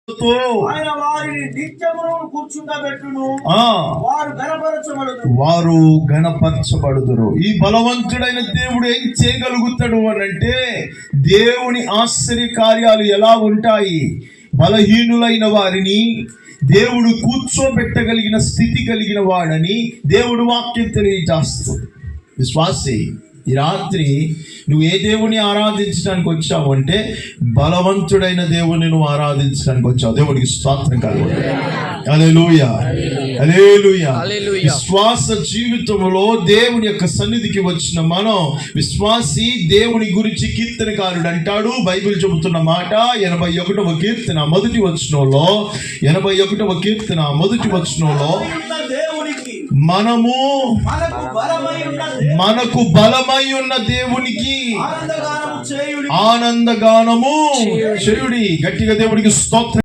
ఆయన వారిని నిత్యమును కూర్చుండబెట్టును, వారు గణపరచబడుదురు. ఈ బలవంతుడైన దేవుడు ఏం చేయగలుగుతాడు అనంటే, దేవుని ఆశ్చర్య కార్యాలు ఎలా ఉంటాయి. బలహీనులైన వారిని దేవుడు కూర్చోబెట్టగలిగిన స్థితి కలిగిన వాడని దేవుడు వాక్యం తెలియజేస్తుంది. విశ్వాసి, ఈ రాత్రి నువ్వు ఏ దేవుని ఆరాధించడానికి వచ్చావు అంటే, బలవంతుడైన దేవుని నువ్వు ఆరాధించడానికి వచ్చావు. దేవుడికి స్తోత్రం కలుగును. హల్లెలూయా, హల్లెలూయా. విశ్వాస జీవితంలో దేవుని యొక్క సన్నిధికి వచ్చిన మనం, విశ్వాసి దేవుని గురించి కీర్తనకారుడు అంటాడు. బైబిల్ చెబుతున్న మాట 81వ కీర్తన మొదటి వచనంలో, 81వ కీర్తన మొదటి వచనంలో, మనకు బలమై ఉన్న దేవునికి ఆనందగానము చేయుడి. గట్టిగా దేవుడికి స్తోత్రం.